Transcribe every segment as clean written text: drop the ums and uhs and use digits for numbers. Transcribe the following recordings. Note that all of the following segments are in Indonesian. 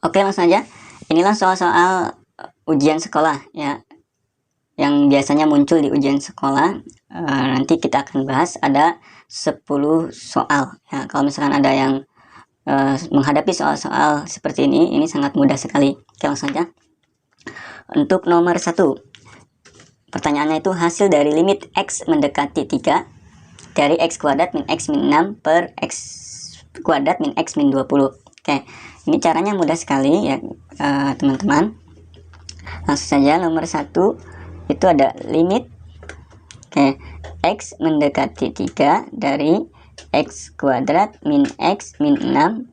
Oke, langsung aja. Inilah soal-soal ujian sekolah ya, yang biasanya muncul di ujian sekolah. Nanti kita akan bahas ada 10 soal ya. Kalau misalkan ada yang menghadapi soal-soal seperti ini sangat mudah sekali. Oke, langsung aja. Untuk nomor 1, pertanyaannya itu hasil dari limit x mendekati 3 dari x kuadrat min x min 6 per x kuadrat min x min 20. Oke, ini caranya mudah sekali ya teman-teman. Langsung saja, nomor 1 itu ada limit x mendekati 3 dari x kuadrat min x min 6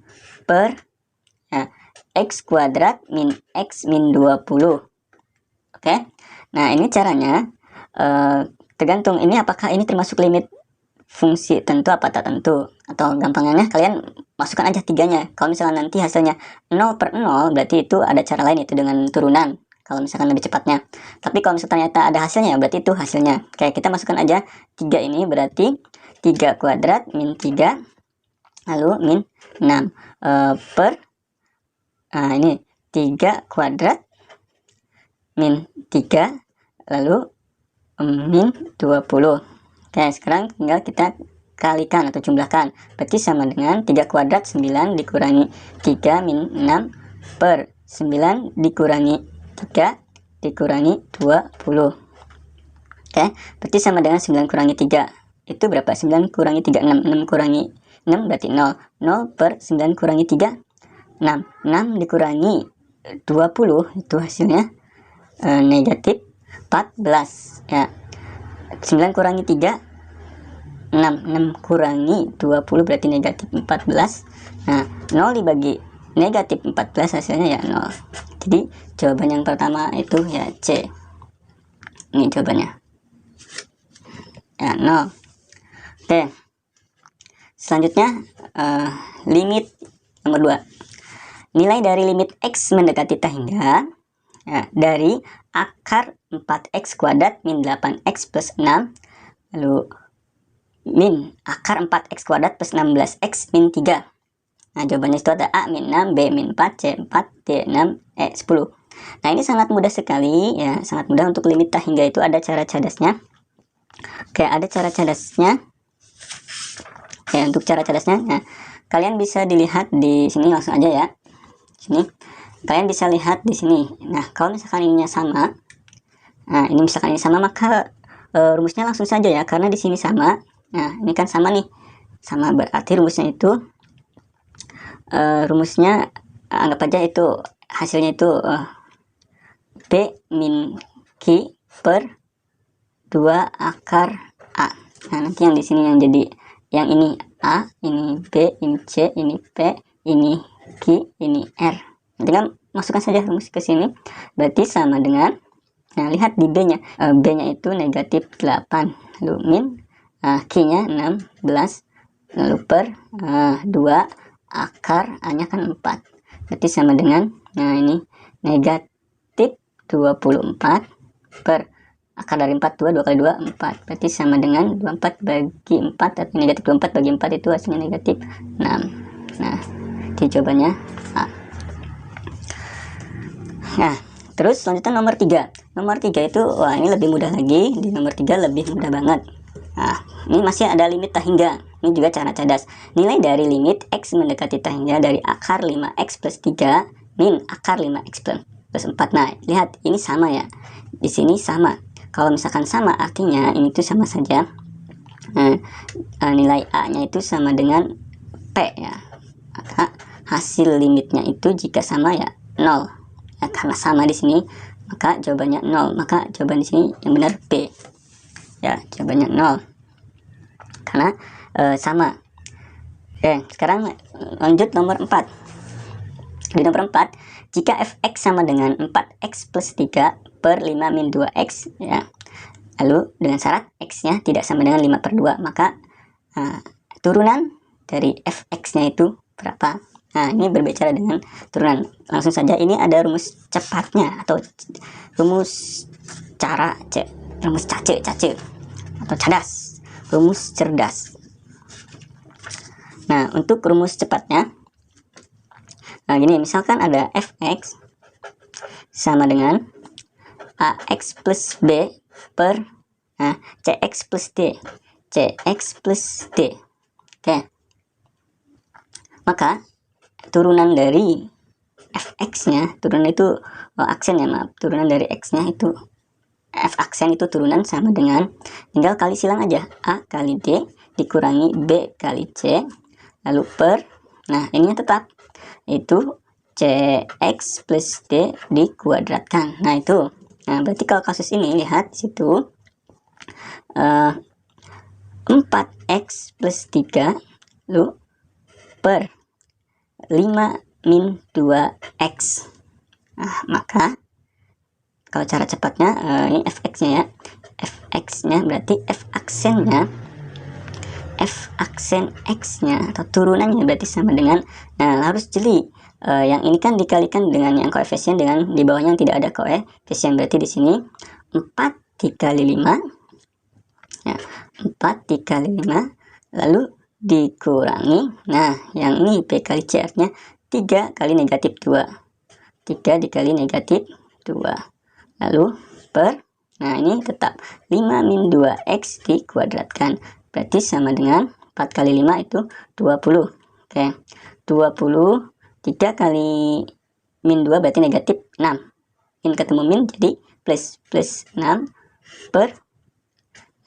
per x kuadrat min x min 20. Oke, nah ini caranya tergantung ini apakah ini termasuk limit fungsi tentu apa tak tentu, atau gampangnya kalian masukkan aja tiganya. Kalau misalnya nanti hasilnya 0 per 0, berarti itu ada cara lain, itu dengan turunan kalau misalkan lebih cepatnya. Tapi kalau misalnya ternyata ada hasilnya, berarti itu hasilnya. Kayak kita masukkan aja 3 ini, berarti 3 kuadrat min 3 lalu min 6 per ini 3 kuadrat min 3 lalu min 20. Oke, sekarang tinggal kita kalikan atau jumlahkan. Berarti sama dengan 3 kuadrat 9 dikurangi 3 min 6 per 9 dikurangi 3 dikurangi 20. Oke, berarti sama dengan 9 kurangi 3. Itu berapa? 9 kurangi 3, 6. 6 kurangi 6 berarti 0. 0 per 9 kurangi 3, 6. 6 dikurangi 20, itu hasilnya negatif 14 ya. 9 kurangi 3 6, 6 kurangi 20 berarti negatif 14. Nah, 0 dibagi negatif 14 hasilnya ya 0. Jadi jawaban yang pertama itu ya C. Ini jawabannya ya 0. Oke, selanjutnya limit nomor 2. Nilai dari limit x mendekati tak hingga ya, dari akar 4x kuadrat min 8x plus 6 lalu min akar 4x kuadrat plus 16x min 3. Nah, jawabannya itu ada A min 6, B min 4, C 4, D 6, E 10. Nah, ini sangat mudah sekali ya, sangat mudah. Untuk limit tak hingga itu ada cara cadasnya. Oke, ada cara cadasnya. Oke, untuk cara cadasnya, nah, kalian bisa dilihat di sini, langsung aja ya. Sini. Kalian bisa lihat di sini. Nah, kalau misalkan ininya sama, nah ini misalkan ini sama, maka rumusnya langsung saja ya, karena di sini sama. Nah, ini kan sama nih, sama berarti rumusnya itu anggap aja itu hasilnya itu B min Q per 2 akar A. Nah, nanti yang di sini yang jadi, yang ini A, ini B, ini C, ini P, ini Q, ini R. Dengan masukkan saja rumus ke sini, berarti sama dengan, nah lihat di B nya, B nya itu negatif 8 lalu min Q nya 16 lalu per 2 akar A nya kan 4, berarti sama dengan, nah ini negatif 24 per akar dari 4, 2 kali 2 4, berarti sama dengan 24 bagi 4 atau negatif 24 bagi 4 itu hasilnya negatif 6. Nah, di jawabannya A. Nah, terus selanjutnya nomor 3. Nomor 3 itu, wah ini lebih mudah lagi. Di nomor 3 lebih mudah banget. Nah, ini masih ada limit tak hingga. Ini juga cara cadas. Nilai dari limit x mendekati tak hingga dari akar 5x plus 3 min akar 5x plus 4. Nah, lihat ini sama ya. Di sini sama. Kalau misalkan sama, artinya ini tuh sama saja. Nilai A-nya itu sama dengan P ya. Maka hasil limitnya itu jika sama ya 0. Ya, karena sama di sini maka jawabannya 0, maka jawaban di sini yang benar B ya, jawabannya 0 karena sama. Oke, sekarang lanjut nomor 4. Di nomor 4, jika fx sama dengan 4x plus 3 per 5 min 2x ya, lalu dengan syarat x nya tidak sama dengan 5 per 2, maka turunan dari fx nya itu berapa? Nah, ini berbicara dengan turunan. Langsung saja, ini ada rumus cepatnya atau rumus cara rumus cace atau cadas, rumus cerdas. Nah, untuk rumus cepatnya, Nah, gini, misalkan ada fx sama dengan ax plus b per cx plus d. Oke. Maka turunan dari fx-nya, turunan itu aksen ya, maaf. Turunan dari x-nya itu f aksen itu turunan sama dengan, tinggal kali silang aja, a kali d dikurangi b kali c, lalu per, nah ini tetap itu cx plus d dikuadratkan. Nah itu, nah berarti kalau kasus ini lihat situ 4x plus 3 lalu per 5 min 2x. Nah maka kalau cara cepatnya, ini fx-nya ya, fx-nya berarti f aksen x-nya atau turunannya berarti sama dengan, nah harus jeli, yang ini kan dikalikan dengan yang koefisien dengan di bawahnya yang tidak ada koefisien, berarti di sini 4 dikali 5 ya, 4 dikali 5 lalu dikurangi, nah yang ini b kali c artinya 3 kali negatif 2, 3 dikali negatif 2 lalu per, nah ini tetap 5 min 2x dikuadratkan, berarti sama dengan 4 kali 5 itu 20. Oke, 20, 3 kali min 2 berarti negatif 6, min ketemu min jadi plus 6 per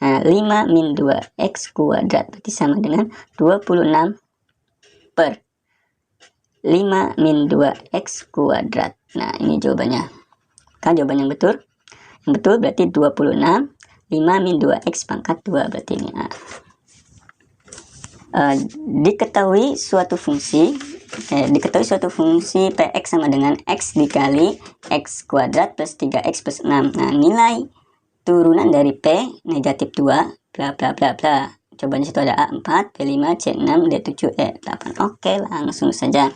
5 min 2x kuadrat, berarti sama dengan 26 per 5 min 2x kuadrat. Nah ini jawabannya. Kan jawaban yang betul. Yang betul berarti 26, 5 min 2x pangkat 2, berarti ini. Diketahui suatu fungsi px sama dengan x dikali x kuadrat plus 3x plus 6. Nah nilai turunan dari p negatif 2 bla bla bla bla. Cobanya situ ada A4, B5, C6, D7, E8. Oke, langsung saja.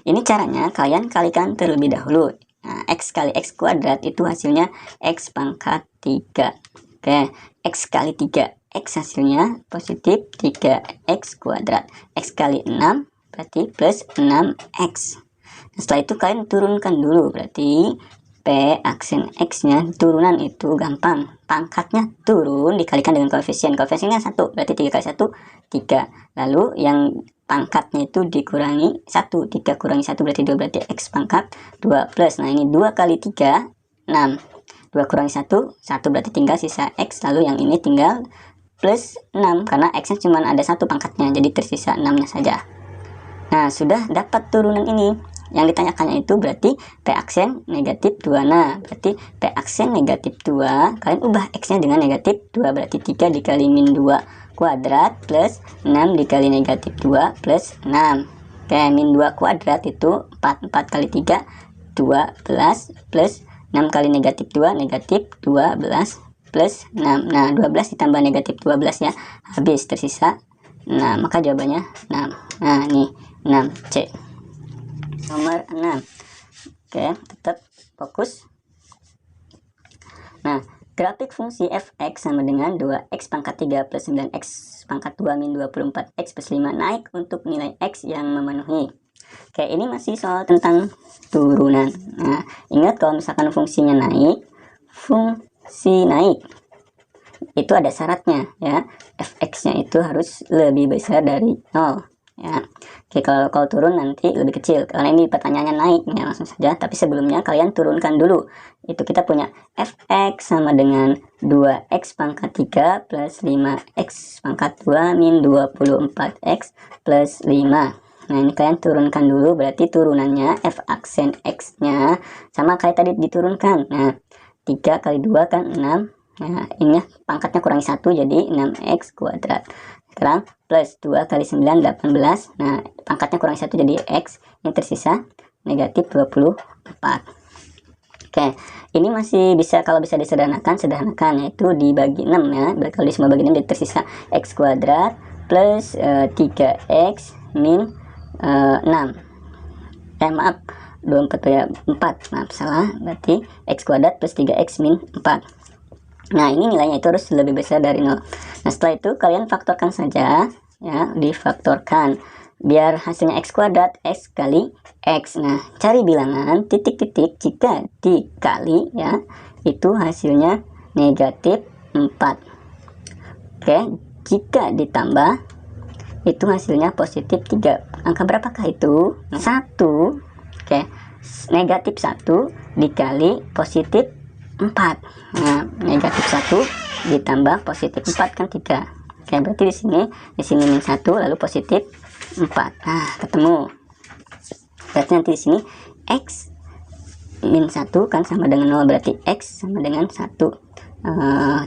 Ini caranya kalian kalikan terlebih dahulu. Nah, x kali x kuadrat itu hasilnya x pangkat 3. Oke, x kali 3, x hasilnya positif 3x kuadrat. X kali 6 berarti plus 6x. Nah, setelah itu kalian turunkan dulu, berarti p aksen x-nya turunan itu gampang. Pangkatnya turun dikalikan dengan koefisien. Koefisiennya 1, berarti 3 kali 1, 3. Lalu yang pangkatnya itu dikurangi 1, 3 kurangi 1 berarti 2, berarti x pangkat 2 plus, nah ini 2 kali 3, 6, 2 kurangi 1, 1 berarti tinggal sisa x, lalu yang ini tinggal plus 6, karena x nya cuma ada 1 pangkatnya, jadi tersisa 6 nya saja. Nah sudah dapat turunan ini, yang ditanyakannya itu berarti p aksen negatif 2, nah berarti p aksen negatif 2, kalian ubah x nya dengan negatif 2, berarti 3 dikali min 2 kuadrat plus 6 dikali negatif 2 plus 6. Oke, min 2 kuadrat itu 4 kali 3 12 plus 6 kali negatif 2 negatif 12 plus 6. Nah 12 ditambah negatif 12 ya, habis tersisa. Nah maka jawabannya 6. Nah ini 6C, nomor 6. Oke, tetap fokus. Nah grafik fungsi fx sama dengan 2x pangkat 3 plus 9x pangkat 2 min 24x plus 5 naik untuk nilai x yang memenuhi. Oke, ini masih soal tentang turunan. Nah, ingat kalau misalkan fungsinya naik, itu ada syaratnya ya. Fx-nya itu harus lebih besar dari 0. Ya, oke, kalau turun nanti lebih kecil karena ini pertanyaannya naik ya, langsung saja. Tapi sebelumnya kalian turunkan dulu. Itu kita punya fx sama dengan 2x pangkat 3 plus 5x pangkat 2 min 24x plus 5. Nah ini kalian turunkan dulu, berarti turunannya f aksen x nya sama kayak tadi diturunkan. Nah 3 kali 2 kan 6. Nah ini pangkatnya kurangi 1 jadi 6x kuadrat. Sekarang plus 2 kali 9 18. Nah pangkatnya kurangi 1 jadi x, ini tersisa negatif 24. Oke, ini masih bisa, kalau bisa sederhanakan yaitu dibagi 6 ya. Kalau di semua bagi 6 jadi tersisa x kuadrat plus 3x min 6. Maaf, 24 ya, 4, maaf salah, berarti x kuadrat plus 3x min 4. Nah ini nilainya itu harus lebih besar dari 0. Nah setelah itu kalian faktorkan saja ya, difaktorkan biar hasilnya X kuadrat, X kali X. Nah, cari bilangan titik-titik jika dikali ya, itu hasilnya negatif 4. Oke, jika ditambah itu hasilnya positif 3. Angka berapakah itu? 1. Oke, negatif 1 dikali positif 4. Nah, negatif 1 ditambah positif 4 kan 3. Oke, berarti di sini min 1 lalu positif 4. Nah, ketemu. Berarti nanti di sini X min 1 kan sama dengan 0, berarti X sama dengan 1.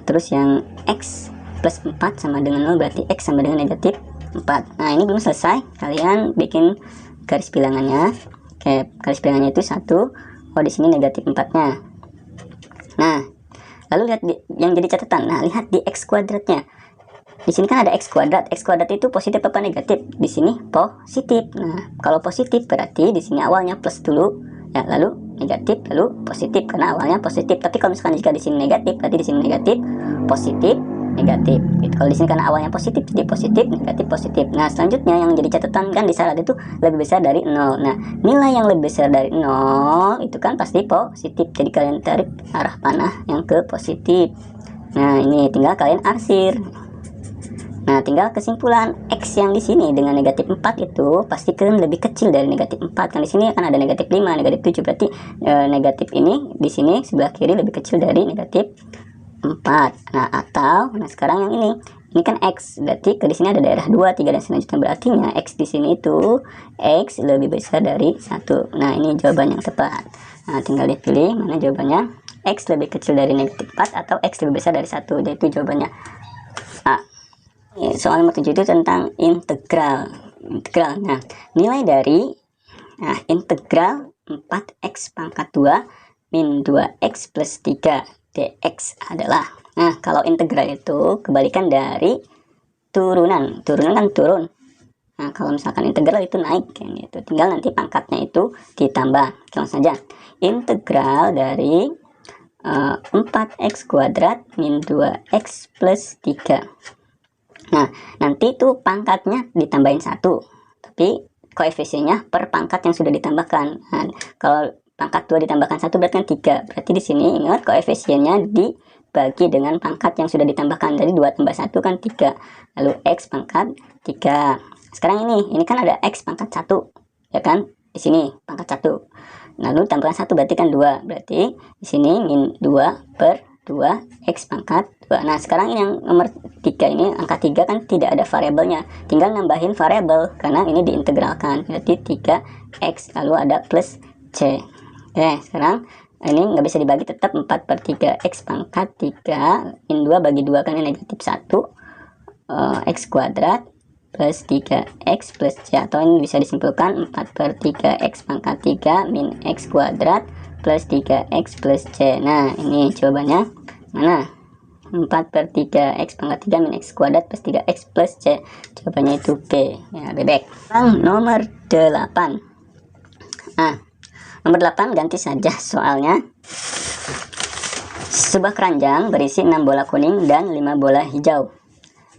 Terus yang X plus 4 sama dengan 0, berarti X sama dengan negatif 4. Nah, ini belum selesai. Kalian bikin garis bilangannya. Oke, garis bilangannya itu 1. Oh, di sini negatif 4-nya. Nah, lalu lihat yang jadi catatan. Nah, lihat di X kuadratnya. Di sini kan ada X kuadrat. X kuadrat itu positif apa negatif? Di sini positif. Nah, kalau positif berarti di sini awalnya plus dulu, ya, lalu negatif, lalu positif karena awalnya positif. Tapi kalau misalkan jika di sini negatif, berarti di sini negatif, positif, negatif. Gitu. Kalau di sini karena awalnya positif, jadi positif, negatif, positif. Nah, selanjutnya yang jadi catatan kan di syarat itu lebih besar dari 0. Nah, nilai yang lebih besar dari 0 itu kan pasti positif. Jadi kalian tarik arah panah yang ke positif. Nah, ini tinggal kalian arsir. Nah, tinggal kesimpulan X yang di sini dengan negatif 4 itu pastikan lebih kecil dari negatif 4. Kan di sini akan ada negatif 5, negatif 7, berarti negatif ini di sini sebelah kiri lebih kecil dari negatif 4. Nah, atau sekarang yang ini kan X, berarti ke di sini ada daerah 2, 3 dan selanjutnya, berarti X di sini itu X lebih besar dari 1. Nah, ini jawaban yang tepat. Nah, tinggal dipilih mana jawabannya, X lebih kecil dari negatif 4 atau X lebih besar dari 1. Jadi itu jawabannya A. Soal nomor 7 itu tentang integral. Nah, nilai dari integral 4x pangkat 2 min 2x plus 3 dx adalah, nah, kalau integral itu kebalikan dari turunan kan turun. Nah, kalau misalkan integral itu naik kan gitu, tinggal nanti pangkatnya itu ditambah. Langsung saja, integral dari 4x kuadrat min 2x plus 3. Nah, nanti itu pangkatnya ditambahin 1, tapi koefisiennya per pangkat yang sudah ditambahkan. Nah, kalau pangkat 2 ditambahkan 1 berarti kan 3. Berarti di sini ingat koefisiennya dibagi dengan pangkat yang sudah ditambahkan. Jadi 2 tambah 1 kan 3. Lalu X pangkat 3. Sekarang ini kan ada X pangkat 1. Ya kan? Di sini pangkat 1. Lalu tambahkan 1 berarti kan 2. Berarti di sini min 2 per 2 X pangkat 2. Nah, sekarang yang nomor 3 ini, angka 3 kan tidak ada variabelnya, tinggal nambahin variabel karena ini diintegralkan, berarti 3X lalu ada plus C. Oke, sekarang ini nggak bisa dibagi, tetap 4 per 3 X pangkat 3 min 2 bagi 2 kan ini negatif 1 X kuadrat plus 3X plus C, atau ini bisa disimpulkan 4 per 3 X pangkat 3 min X kuadrat plus 3X plus C. Nah, ini jawabannya mana? 4 per 3 X pangkat 3 min X kuadrat plus 3X plus C. Jawabannya itu B. Ya, bebek. Nomor 8. Nah, nomor 8 ganti saja soalnya. Sebuah keranjang berisi 6 bola kuning dan 5 bola hijau.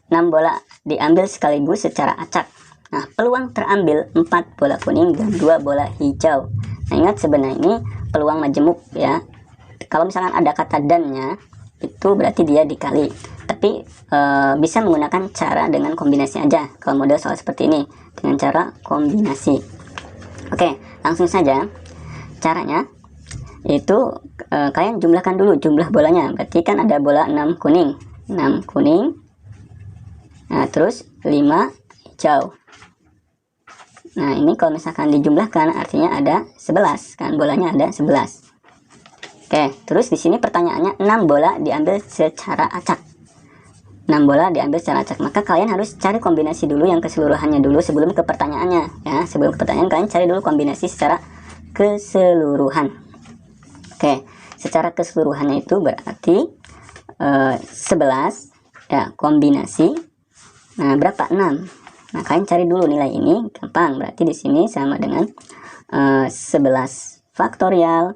6 bola diambil sekaligus secara acak. Nah, peluang terambil 4 bola kuning dan 2 bola hijau. Nah, ingat sebenarnya ini peluang majemuk ya. Kalau misalkan ada kata dan-nya, itu berarti dia dikali. Tapi bisa menggunakan cara dengan kombinasi aja. Kalau model soal seperti ini, dengan cara kombinasi. Oke, langsung saja. Caranya itu kalian jumlahkan dulu jumlah bolanya. Berarti kan ada bola 6 kuning. 6 kuning. Nah, terus 5 hijau. Nah, ini kalau misalkan dijumlahkan artinya ada 11 kan, bolanya ada 11. Oke, terus di sini pertanyaannya 6 bola diambil secara acak. 6 bola diambil secara acak. Maka kalian harus cari kombinasi dulu yang keseluruhannya dulu sebelum ke pertanyaannya ya. Sebelum ke pertanyaan kalian cari dulu kombinasi secara keseluruhan. Oke, secara keseluruhannya itu berarti 11 ya, kombinasi. Nah, berapa? 6. Nah, kalian cari dulu nilai ini, gampang. Berarti di sini sama dengan 11 faktorial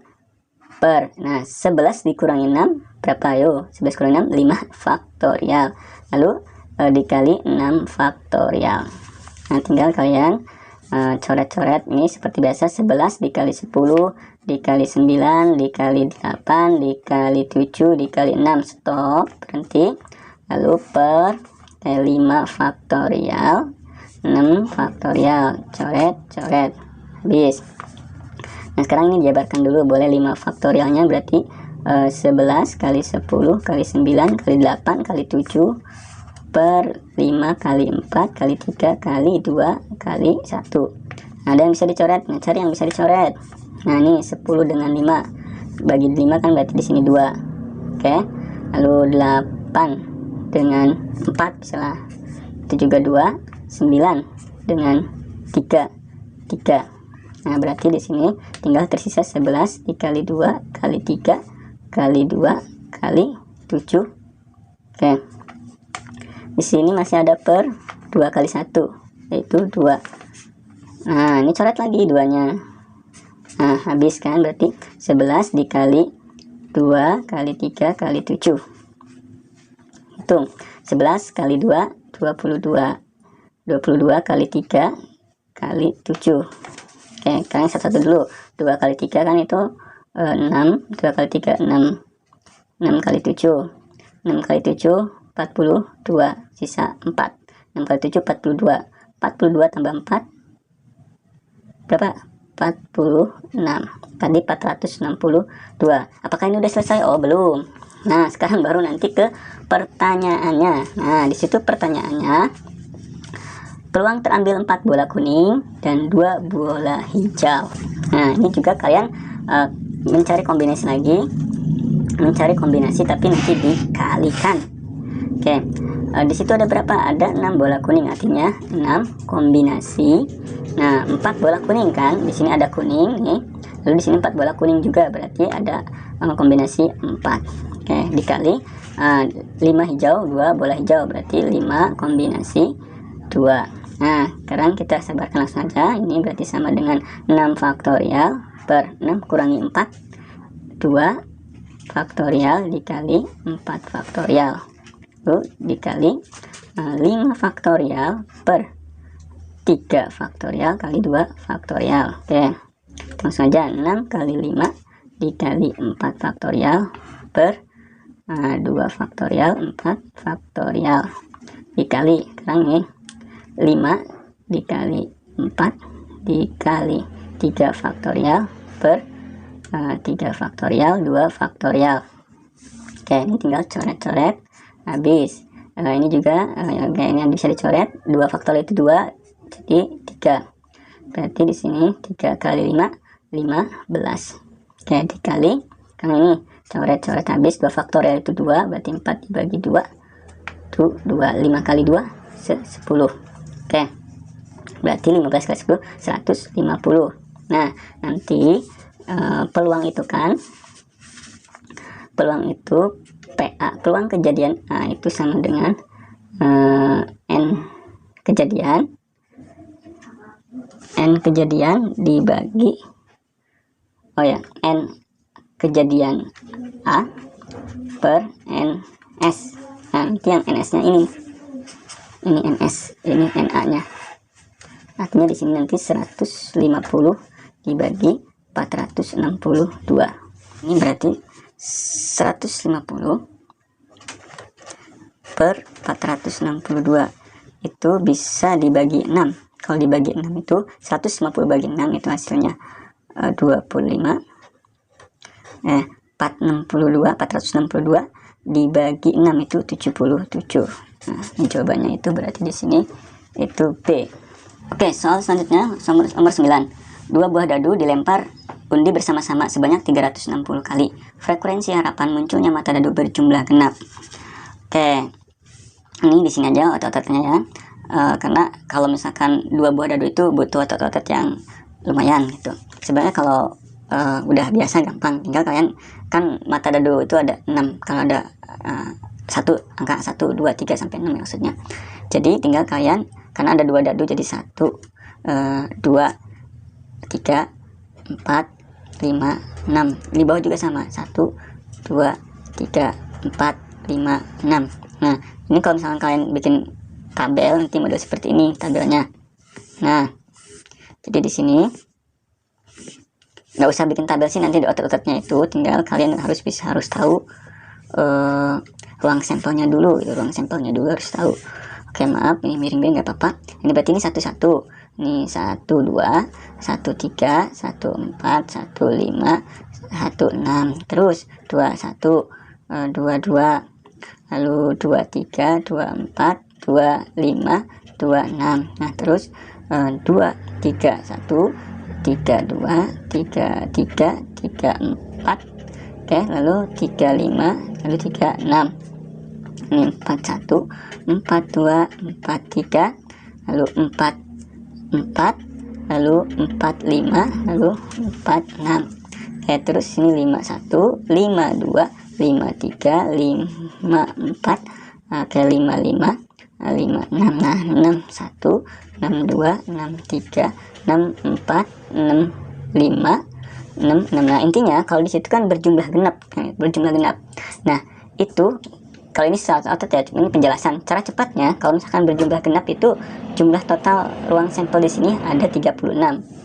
per, nah 11 dikurangi 6 berapa? Ayo, 11 kurangi 6 5 faktorial, lalu dikali 6 faktorial. Nah, tinggal kalian coret-coret ini seperti biasa. 11 dikali 10 dikali 9 dikali 8 dikali 7 dikali 6, stop, berhenti. Lalu per 5 faktorial 6 faktorial, coret-coret, habis. Nah, sekarang ini dijabarkan dulu, boleh 5 faktorialnya berarti 11 kali 10 kali 9 kali 8 kali 7 per 5 kali 4 kali 3 kali 2 kali 1. Nah, ada yang bisa dicoret. Nah, cari yang bisa dicoret. Nah, ini 10 dengan 5 bagi 5 kan berarti di sini 2. Oke. Lalu 8 dengan 4 misalnya itu juga 2. 9 dengan 3. Nah, berarti di sini tinggal tersisa 11 dikali 2 kali 3 kali 2 kali 7. Oke. Di sini masih ada per 2 kali 1, yaitu 2. Nah, ini coret lagi 2-nya. Nah, habis kan, berarti 11 dikali 2 kali 3 kali 7. Hitung. 11 kali 2, 22. 22 kali 3 kali 7. Oke, kalian satu-satu dulu. 2 kali 3 kan itu 6. 2 kali 3, 6. 6 kali 7. 6 kali 7, 42. Sisa 4. 6 kali 7, 42. 42 tambah 4. Berapa? 46. Tadi 462. Apakah ini udah selesai? Oh, belum. Nah, sekarang baru nanti ke pertanyaannya. Nah, di situ pertanyaannya, peluang terambil 4 bola kuning dan 2 bola hijau. Nah, ini juga kalian mencari kombinasi lagi. Mencari kombinasi tapi nanti dikalikan. Oke. Di situ ada berapa? Ada 6 bola kuning, artinya 6 kombinasi. Nah, 4 bola kuning kan? Di sini ada kuning nih. Lalu di sini 4 bola kuning juga, berarti ada kombinasi 4. Oke, dikali 5 hijau, 2 bola hijau, berarti 5 kombinasi 2. Nah, sekarang kita sebarkan langsung saja. Ini berarti sama dengan 6 faktorial per 6 kurangi 4. 2 faktorial dikali 4 faktorial. Dikali 5 faktorial per 3 faktorial kali 2 faktorial. Oke, langsung saja. 6 kali 5 dikali 4 faktorial per 2 faktorial 4 faktorial dikali, sekarang nih 5 dikali 4 dikali 3 faktorial per 3 faktorial 2 faktorial. Oke, ini tinggal coret-coret, habis. Ini juga ini bisa dicoret. 2 faktorial itu 2, jadi 3. Berarti di sini 3 kali 5 15. Oke, dikali, karena ini coret-coret habis. 2 faktorial itu 2, berarti 4 dibagi 2 itu 2. 5 kali 2 10. Oke, berarti 15 kali 10 150. Nah, nanti peluang itu kan, peluang itu PA, peluang kejadian A itu sama dengan N kejadian dibagi N kejadian A per NS. Nah, nanti yang NS nya ini NS, ini NA nya, artinya di sini nanti 150 dibagi 462. Ini berarti 150 per 462 itu bisa dibagi 6. Kalau dibagi 6 itu 150 bagi 6 itu hasilnya 462 dibagi 6 itu 77. Nah, ini jawabannya itu berarti di sini itu B. Oke, soal selanjutnya nomor 9. 2 buah dadu dilempar undi bersama-sama sebanyak 360 kali. Frekuensi harapan munculnya mata dadu berjumlah genap. Oke, ini di sini aja otot-ototnya ya. Karena kalau misalkan 2 buah dadu itu butuh otot-otot yang lumayan gitu. Sebenarnya kalau udah biasa gampang, tinggal kalian kan mata dadu itu ada 6. Kalau ada angka 1, 2, 3 sampai 6 maksudnya. Jadi tinggal kalian, karena ada 2 dadu jadi 1, 2, 3, 4, 5, 6. Di bawah juga sama, 1, 2, 3, 4, 5, 6. Nah, ini kalau misalkan kalian bikin tabel, nanti model seperti ini tabelnya. Nah, jadi di sini nggak usah bikin tabel sih, nanti di otot-ototnya itu tinggal kalian harus tahu ruang sampelnya dulu, ruang sampelnya dulu harus tahu. Oke, maaf ini miring-miring nggak apa-apa. Ini berarti ini 11, ini 12, 13, 14, 15, 16, terus 21, 22, lalu 23, 24, 25, 26. Nah, terus 2, 3, 1, 3, 2, 3, 3, 3, 4. Oke, lalu 35, lalu 36. Ini 41, 42, 43, lalu 44, lalu 45, lalu 46. Oke, terus ini 51, 52, 53, 54, oke 55, 56. Nah, 61, 62, 63, 64, 65, 66. Nah, intinya kalau di situ kan berjumlah genap, Nah, itu kalau ini otot ya, ini penjelasan. Cara cepatnya kalau misalkan berjumlah genap itu jumlah total ruang sampel di sini ada 36.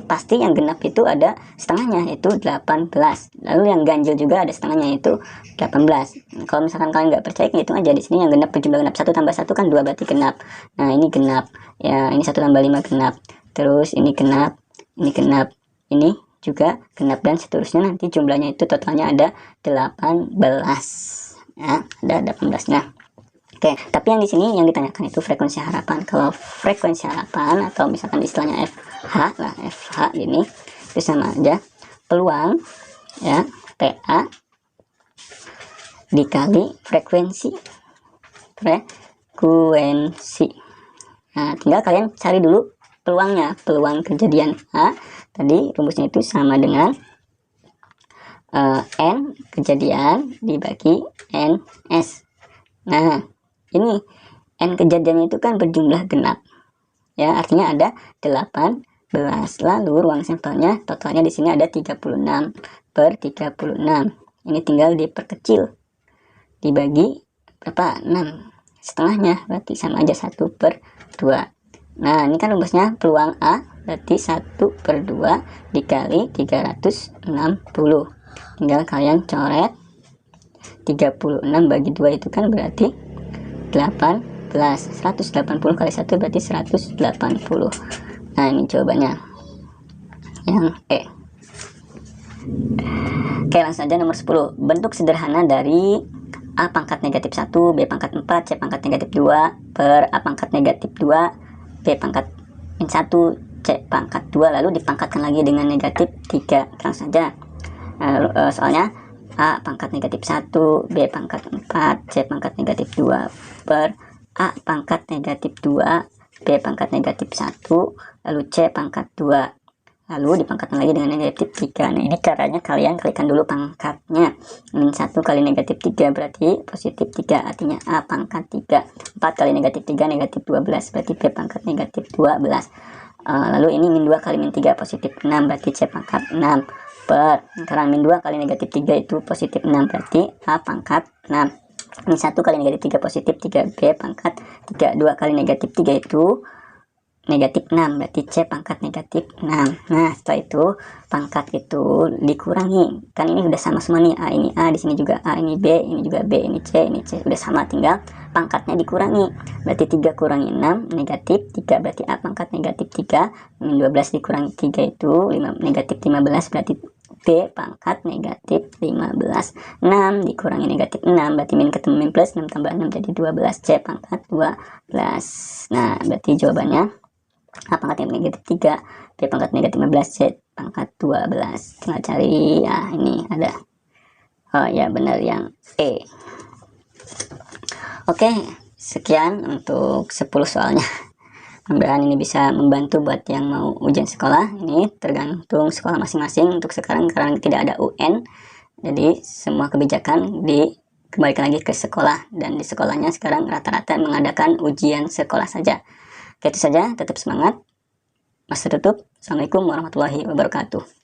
Pasti yang genap itu ada setengahnya, itu 18. Lalu yang ganjil juga ada setengahnya, itu 18. Kalau misalkan kalian nggak percaya, hitung aja di sini yang genap berjumlah genap 1 tambah 1 kan 2, berarti genap. Nah, ini genap. Ya, ini 1 tambah 5 genap. Terus ini genap, ini genap, ini juga genap, dan seterusnya nanti jumlahnya itu totalnya ada 18. Ya, ada 18-nya. Oke, tapi yang di sini yang ditanyakan itu frekuensi harapan. Kalau frekuensi harapan atau misalkan istilahnya FH lah, FH ini itu sama aja peluang ya, PA dikali frekuensi. Nah, tinggal kalian cari dulu peluangnya. Peluang kejadian A tadi rumusnya itu sama dengan N kejadian dibagi NS. Nah, ini N kejadiannya itu kan berjumlah genap. Ya, artinya ada 18. Lalu ruang sampelnya totalnya di sini ada 36 per 36. Ini tinggal diperkecil. Dibagi berapa? 6. Setengahnya berarti sama aja 1 per 2. Nah, ini kan rumusnya peluang A berarti 1 per 2 dikali 360. Tinggal kalian coret 36 bagi 2 itu kan berarti 18. 180 kali 1 berarti 180. Nah, ini jawabannya yang E. Oke, langsung aja nomor 10. Bentuk sederhana dari A pangkat negatif 1, B pangkat 4, C pangkat negatif 2 per A pangkat negatif 2, B pangkat min 1, C pangkat 2, lalu dipangkatkan lagi dengan negatif 3. Langsung saja. Soalnya A pangkat negatif 1, B pangkat 4, C pangkat negatif 2 per A pangkat negatif 2, B pangkat negatif 1, lalu C pangkat 2, lalu dipangkatkan lagi dengan negatif 3. Nah, ini caranya kalian kalikan dulu pangkatnya. Min 1 kali negatif 3 berarti positif 3, artinya A pangkat 3. 4 kali negatif 3 negatif 12 berarti B pangkat negatif 12. Lalu ini min 2 kali min 3 positif 6 berarti C pangkat 6 per, sekarang min 2 kali negatif 3 itu positif 6 berarti A pangkat 6. Min 1 kali negatif 3 positif 3, B pangkat 3. 2 kali negatif 3 itu negatif 6 berarti C pangkat negatif 6. Nah, setelah itu pangkat itu dikurangi, kan ini udah sama semua nih, A ini A, di sini juga A, ini B, ini juga B, ini C, udah sama, tinggal pangkatnya dikurangi. Berarti 3 kurangi 6 negatif 3 berarti A pangkat negatif 3. Min 12 dikurangi 3 itu negatif 15 berarti B pangkat negatif 15. 6 dikurangi negatif 6 berarti min ketemu min plus, 6 tambah 6 jadi 12, C pangkat 12. Nah, berarti jawabannya A pangkat negatif 3, B pangkat negatif 15, C pangkat 12. Tinggal cari, ya ini ada. Oh ya, benar yang E. Oke, sekian untuk 10 soalnya. Mudah-mudahan ini bisa membantu buat yang mau ujian sekolah. Ini tergantung sekolah masing-masing. Untuk sekarang karena tidak ada UN, jadi semua kebijakan dikembalikan lagi ke sekolah, dan di sekolahnya sekarang rata-rata mengadakan ujian sekolah saja. Oke, itu saja, tetap semangat. Mas tutup. Assalamualaikum warahmatullahi wabarakatuh.